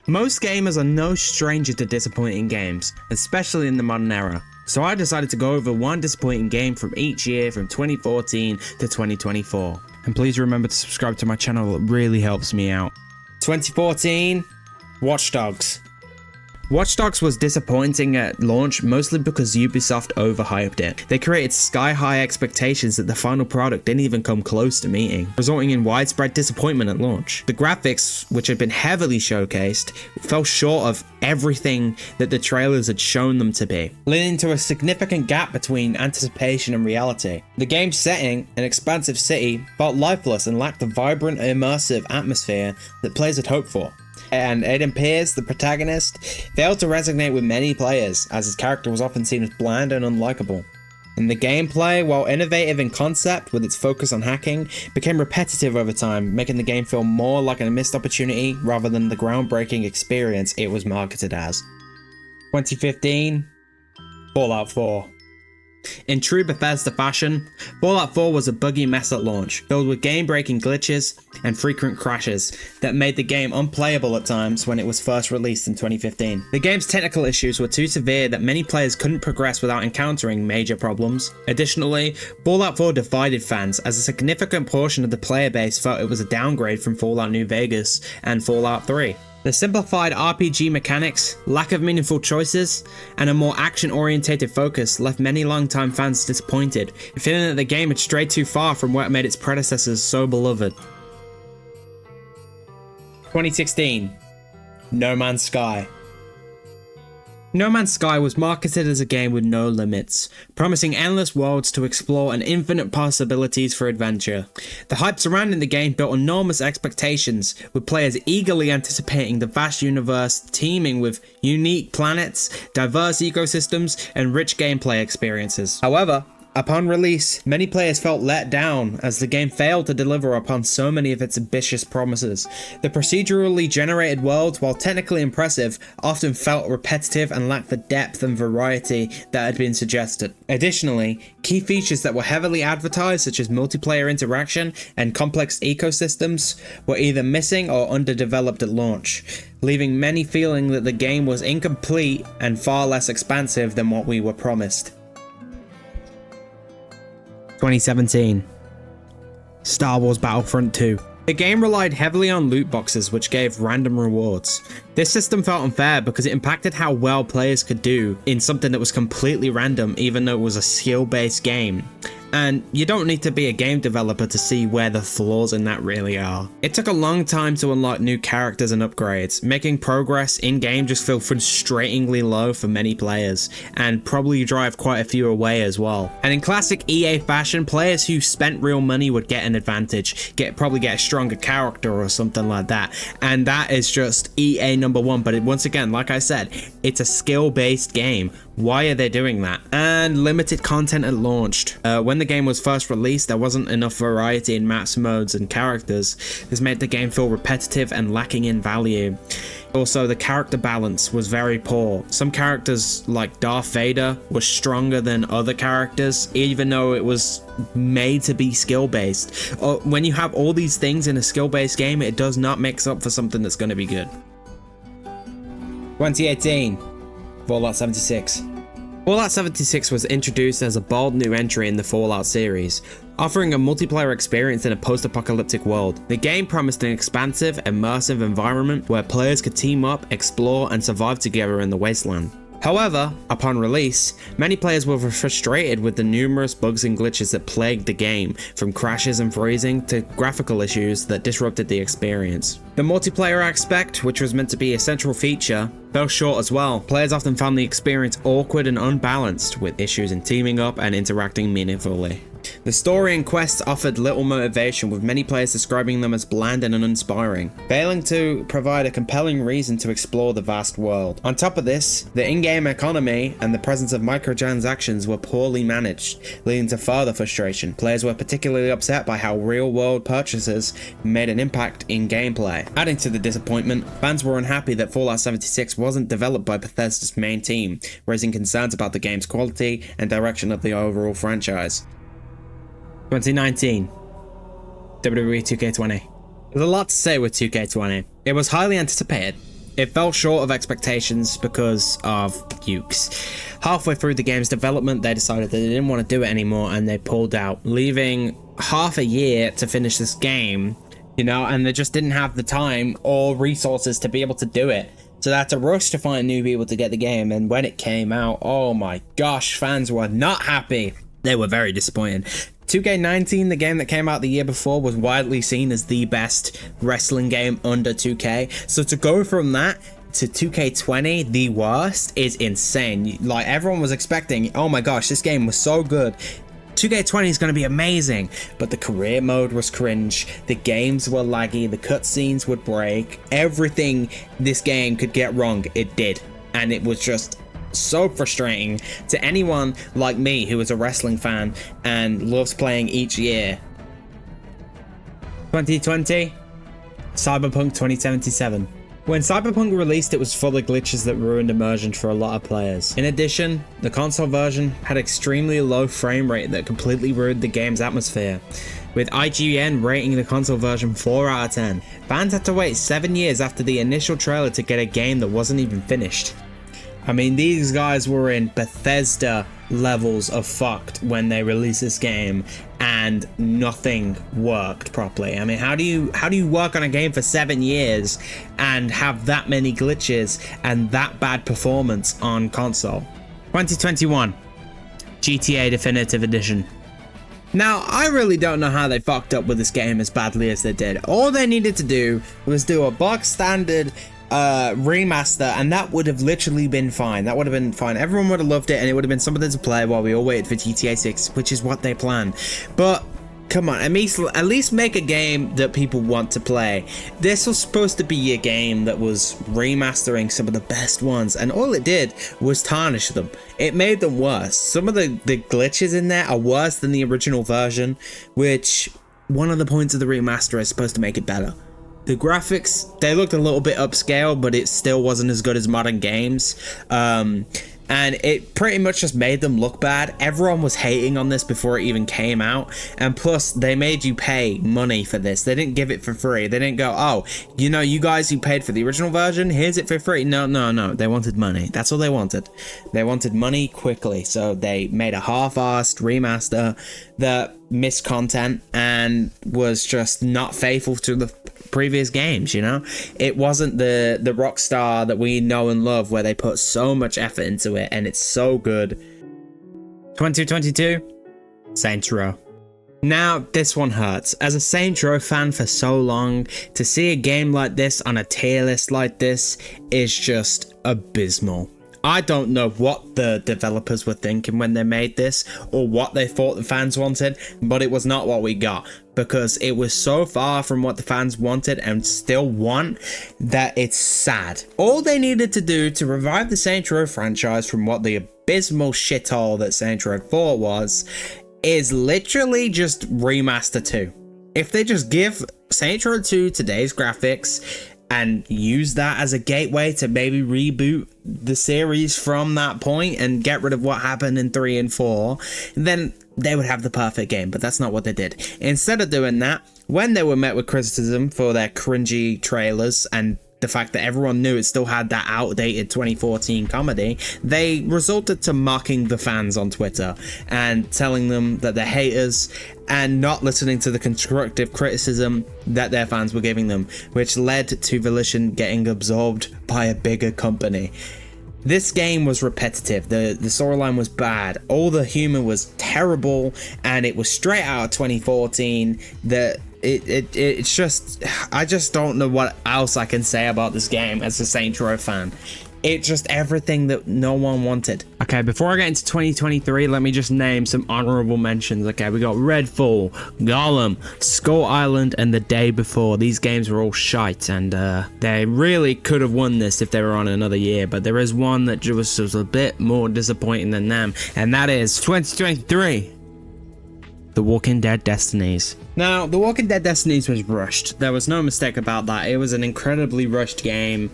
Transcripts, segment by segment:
Most gamers are no stranger to disappointing games, especially in the modern era. So I decided to go over one disappointing game from each year from 2014 to 2024. And please remember to subscribe to my channel, it really helps me out. 2014, Watch Dogs. Watch Dogs was disappointing at launch mostly because Ubisoft overhyped it. They created sky-high expectations that the final product didn't even come close to meeting, resulting in widespread disappointment at launch. The graphics, which had been heavily showcased, fell short of everything that the trailers had shown them to be, leading to a significant gap between anticipation and reality. The game's setting, an expansive city, felt lifeless and lacked the vibrant, immersive atmosphere that players had hoped for. And Aiden Pierce, the protagonist, failed to resonate with many players, as his character was often seen as bland and unlikable. And the gameplay, while innovative in concept with its focus on hacking, became repetitive over time, making the game feel more like a missed opportunity rather than the groundbreaking experience it was marketed as. 2015, Fallout 4. In true Bethesda fashion, Fallout 4 was a buggy mess at launch, filled with game-breaking glitches and frequent crashes that made the game unplayable at times when it was first released in 2015. The game's technical issues were too severe that many players couldn't progress without encountering major problems. Additionally, Fallout 4 divided fans, as a significant portion of the player base felt it was a downgrade from Fallout New Vegas and Fallout 3. The simplified RPG mechanics, lack of meaningful choices, and a more action-orientated focus left many longtime fans disappointed, feeling that the game had strayed too far from what made its predecessors so beloved. 2016, No Man's Sky. No Man's Sky was marketed as a game with no limits, promising endless worlds to explore and infinite possibilities for adventure. The hype surrounding the game built enormous expectations, with players eagerly anticipating the vast universe teeming with unique planets, diverse ecosystems, and rich gameplay experiences. However, upon release, many players felt let down as the game failed to deliver upon so many of its ambitious promises. The procedurally generated worlds, while technically impressive, often felt repetitive and lacked the depth and variety that had been suggested. Additionally, key features that were heavily advertised, such as multiplayer interaction and complex ecosystems, were either missing or underdeveloped at launch, leaving many feeling that the game was incomplete and far less expansive than what we were promised. 2017, Star Wars Battlefront 2. The game relied heavily on loot boxes, which gave random rewards. This system felt unfair because it impacted how well players could do in something that was completely random, even though it was a skill-based game. And you don't need to be a game developer to see where the flaws in that really are. It took a long time to unlock new characters and upgrades, making progress in-game just feel frustratingly low for many players, and probably drive quite a few away as well. And in classic EA fashion, players who spent real money would get an advantage, probably get a stronger character or something like that, and that is just EA number one. But once again, like I said, it's a skill-based game. Why are they doing that? And limited content at launch. When the game was first released, there wasn't enough variety in maps, modes, and characters. This made the game feel repetitive and lacking in value. Also, the character balance was very poor. Some characters, like Darth Vader, were stronger than other characters, even though it was made to be skill-based. When you have all these things in a skill-based game, it does not mix up for something that's going to be good. 2018, Fallout 76. Fallout 76 was introduced as a bold new entry in the Fallout series, offering a multiplayer experience in a post-apocalyptic world. The game promised an expansive, immersive environment where players could team up, explore, and survive together in the wasteland. However, upon release, many players were frustrated with the numerous bugs and glitches that plagued the game, from crashes and freezing to graphical issues that disrupted the experience. The multiplayer aspect, which was meant to be a central feature, fell short as well. Players often found the experience awkward and unbalanced, with issues in teaming up and interacting meaningfully. The story and quests offered little motivation, with many players describing them as bland and uninspiring, failing to provide a compelling reason to explore the vast world. On top of this, the in-game economy and the presence of microtransactions were poorly managed, leading to further frustration. Players were particularly upset by how real-world purchases made an impact in gameplay. Adding to the disappointment, fans were unhappy that Fallout 76 wasn't developed by Bethesda's main team, raising concerns about the game's quality and direction of the overall franchise. 2019, WWE 2K20. There's a lot to say with 2K20. It was highly anticipated. It fell short of expectations because of Ukes. Halfway through the game's development, they decided that they didn't want to do it anymore and they pulled out, leaving half a year to finish this game, you know, and they just didn't have the time or resources to be able to do it. So they had to rush to find new people to get the game, and when it came out, oh my gosh, fans were not happy. They were very disappointed. 2K19, the game that came out the year before, was widely seen as the best wrestling game under 2K. So to go from that to 2K20, the worst, is insane. Like, everyone was expecting, oh my gosh, this game was so good. 2K20 is going to be amazing, but the career mode was cringe, the games were laggy, the cutscenes would break, everything this game could get wrong, it did. And it was just so frustrating to anyone like me who is a wrestling fan and loves playing each year. 2020, Cyberpunk 2077. When Cyberpunk released, it was full of glitches that ruined immersion for a lot of players. In addition, the console version had extremely low frame rate that completely ruined the game's atmosphere, with IGN rating the console version 4 out of 10. Fans had to wait 7 years after the initial trailer to get a game that wasn't even finished. I mean, these guys were in Bethesda levels of fucked when they released this game, and nothing worked properly. I mean, how do you work on a game for 7 years and have that many glitches and that bad performance on console? 2021, GTA Definitive Edition. Now, I really don't know how they fucked up with this game as badly as they did. All they needed to do was do a box standard remaster, and that would have literally been fine. That would have been fine. Everyone would have loved it, and it would have been something to play while we all waited for GTA 6, which is what they planned. But come on, at least make a game that people want to play. This was supposed to be a game that was remastering some of the best ones, and all it did was tarnish them. It made them worse. Some of the glitches in there are worse than the original version, which one of the points of the remaster is supposed to make it better. The graphics, they looked a little bit upscale, but it still wasn't as good as modern games. And it pretty much just made them look bad. Everyone was hating on this before it even came out. And plus, they made you pay money for this. They didn't give it for free. They didn't go, oh, you know, you guys who paid for the original version, here's it for free. No. They wanted money. That's all they wanted. They wanted money quickly. So they made a half-assed remaster that missed content and was just not faithful to the previous games, you know? It wasn't the Rockstar that we know and love, where they put so much effort into it and it's so good. 2022, Saints Row. Now, this one hurts. As a Saints Row fan for so long, to see a game like this on a tier list like this is just abysmal. I don't know what the developers were thinking when they made this, or what they thought the fans wanted, but it was not what we got, because it was so far from what the fans wanted and still want that it's sad. All they needed to do to revive the Saints Row franchise from what the abysmal shithole that Saints Row 4 was is literally just remaster 2. If they just give Saints Row 2 today's graphics and use that as a gateway to maybe reboot the series from that point and get rid of what happened in 3 and 4, then they would have the perfect game. But that's not what they did. Instead of doing that, when they were met with criticism for their cringy trailers and the fact that everyone knew it still had that outdated 2014 comedy, they resorted to mocking the fans on Twitter and telling them that they're haters and not listening to the constructive criticism that their fans were giving them, which led to Volition getting absorbed by a bigger company. This game was repetitive, the storyline was bad, all the humor was terrible, and it was straight out of 2014. It's just, I just don't know what else I can say about this game as a Saints Row fan. It's just everything that no one wanted. Okay, before I get into 2023, let me just name some honorable mentions. Okay, we got Redfall, Gollum, Skull Island, and The Day Before. These games were all shite, and they really could have won this if they were on another year, but there is one that was a bit more disappointing than them, and that is 2023. The Walking Dead Destinies. Now, The Walking Dead Destinies was rushed. There was no mistake about that. It was an incredibly rushed game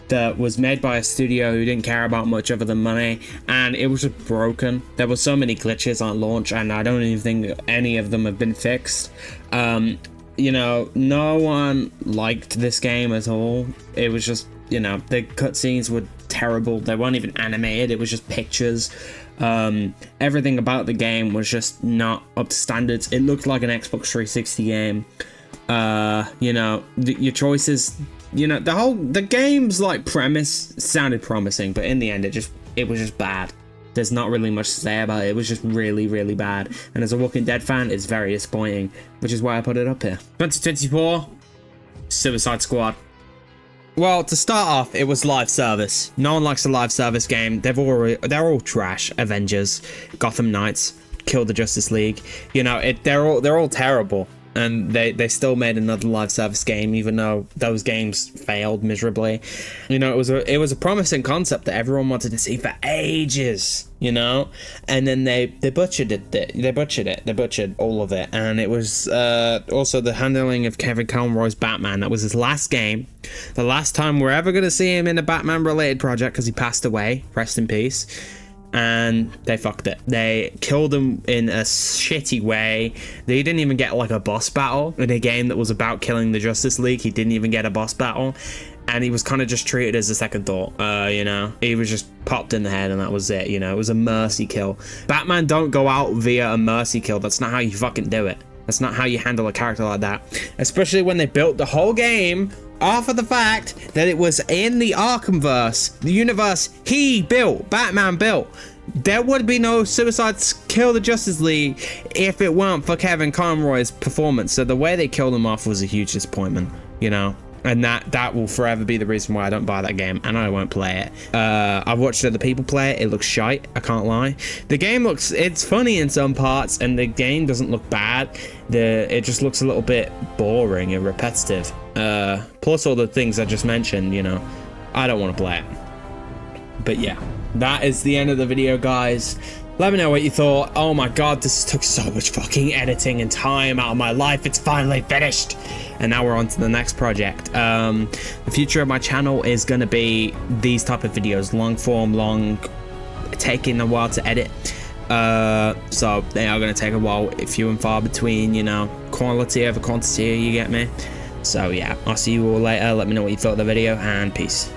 that was made by a studio who didn't care about much other than money, and it was just broken. There were so many glitches on launch, and I don't even think any of them have been fixed. You know, no one liked this game at all. It was just You know, the cutscenes were terrible. They weren't even animated. It was just pictures. Everything about the game was just not up to standards. It looked like an Xbox 360 game. You know, your choices, you know, the game's like premise sounded promising, but in the end it was just bad. There's not really much to say about it. It was just really, really bad. And as a Walking Dead fan, it's very disappointing, which is why I put it up here. 2024, Suicide Squad. Well, to start off, it was live service. No one likes a live service game. They're all trash. Avengers, Gotham Knights, Kill the Justice League. You know, they're all terrible. And they still made another live service game, even though those games failed miserably. You know, it was a promising concept that everyone wanted to see for ages, you know? And then they butchered it. They butchered all of it. And it was also the handling of Kevin Conroy's Batman. That was his last game. The last time we're ever going to see him in a Batman-related project, because he passed away. Rest in peace. And they fucked it. They killed him in a shitty way. They didn't even get like a boss battle in a game that was about killing the Justice League. He didn't even get a boss battle, and he was kind of just treated as a second thought. You know, he was just popped in the head, and that was it. You know, it was a mercy kill. Batman don't go out via a mercy kill. That's not how you fucking do it. That's not how you handle a character like that. Especially when they built the whole game off of the fact that it was in the Arkhamverse, the universe he built, Batman built. There would be no Suicide Kill the Justice League if it weren't for Kevin Conroy's performance. So the way they killed him off was a huge disappointment, you know. And that will forever be the reason why I don't buy that game, and I won't play it. I've watched other people play it. It looks shite, I can't lie. The game it's funny in some parts, and the game doesn't look bad. It just looks a little bit boring and repetitive. Plus all the things I just mentioned, you know. I don't want to play it. But yeah, that is the end of the video, guys. Let me know what you thought. Oh my god, this took so much fucking editing and time out of my life. It's finally finished. And now we're on to the next project. The future of my channel is going to be these type of videos. Long form, taking a while to edit. So they are going to take a while, few and far between, you know. Quality over quantity, you get me? So yeah, I'll see you all later. Let me know what you thought of the video, and peace.